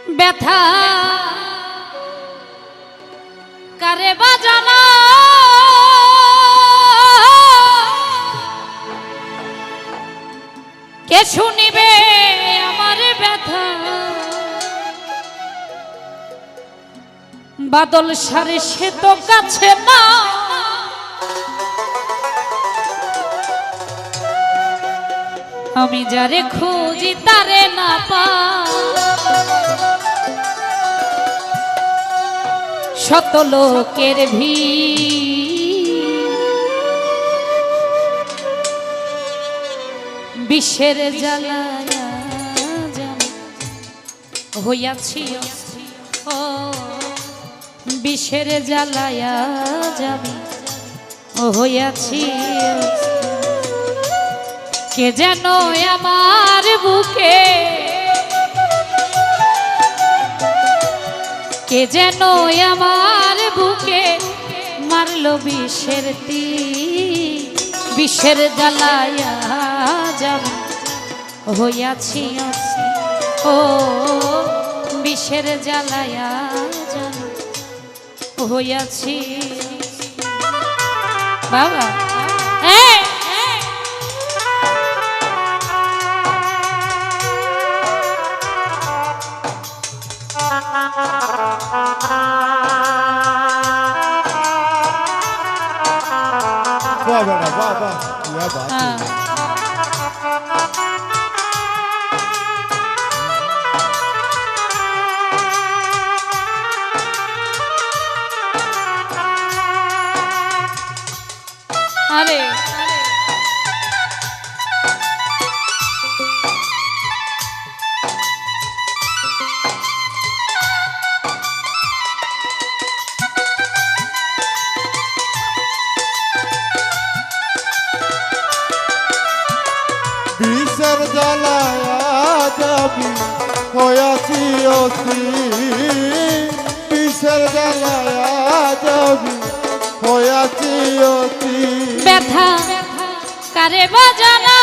ব্যথা কারে বাজানা কে শুনিবে আমার ব্যথা বাদল সারে সে তো কাছে না আমি যারে খুঁজি তারে না পাই শত লোকের বিষের জ্বালায়া হইয়াছি ও বিষের জ্বালায়া যাবি হইয়াছি কে যেন আমার বুকে কে যেন আমার বুকে মারলো বিষের তীর বিষের জ্বালায়া যাবি হইয়াছি ও বিষের জ্বালায়া যাবি হইয়াছি বাবা वाह बेटा वाह वाह क्या बात है अरे বিষের জ্বালায়া যাবি হইয়াছি অস্থির বিষের জ্বালায়া যাবি হইয়াছি অস্থির ব্যথা কারে বাজানা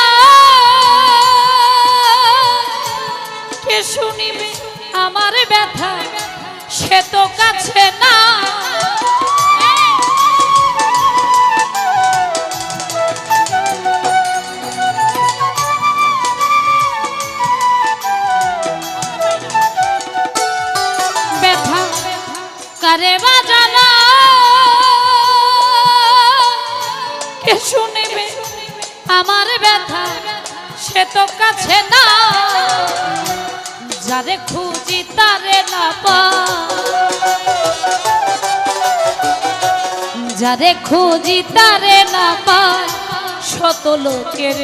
কে শুনিবে আমার ব্যথা সে তো কাছে না ব্যথা কারে বাজানা কে শুনিবে আমার ব্যথা সে তো কাছে না যারে খুঁজি তারে না পাই যারে খুঁজি তারে না পাই শত লোকের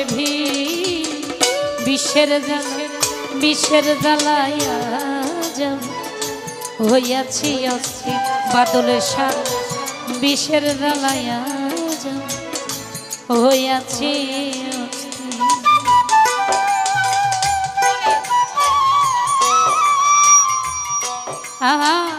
বিষের জ্বালায়া যাবি হইয়াছি অস্থির বাদলের সাথে বিষের জ্বালায়া যাবি হইয়াছি আহা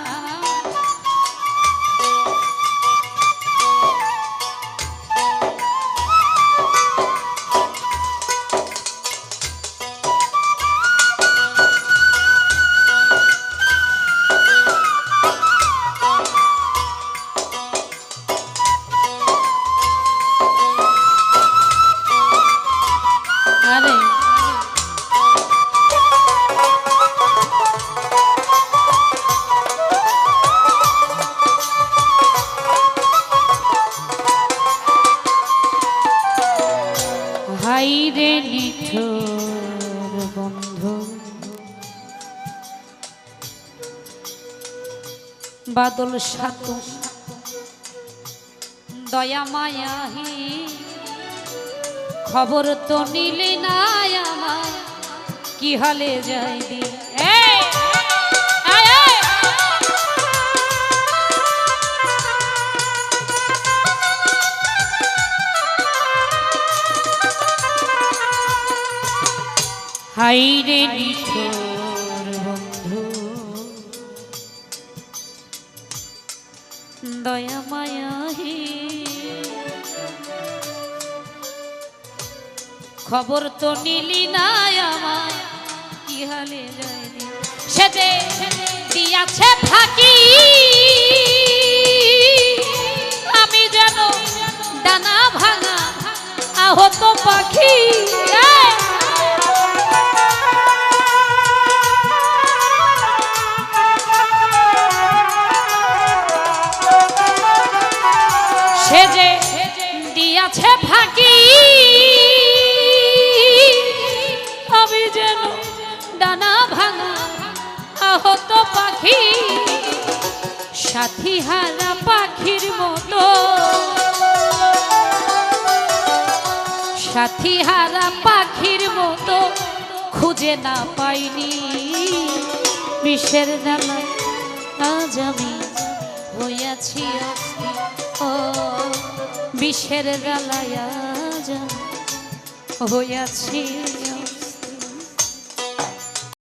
হাইরে নিঠুর বন্ধু বাদল সাতু দয়া মায়াহি খবর তো নিলি না আমার কি হালে যাই দি হাইরে নিঠুর বন্ধু দয়া মায়াহি খবর তো নিলি না আমার কি হালে যায় সে দিয়াছে ফাঁকি আমি যেন ডানা ভাঙা আহত পাখি সে যে দিয়াছে ফাঁকি আমি যেন ডানা ভাঙা আহত পাখি সাথী হারা পাখির মতো সাথী হারা পাখির মতো খুঁজে না পাইনি বিষের ডালা আজ আমি হইয়াছি অস্থির ও বিষের ডালায় আজ আমি হইয়াছি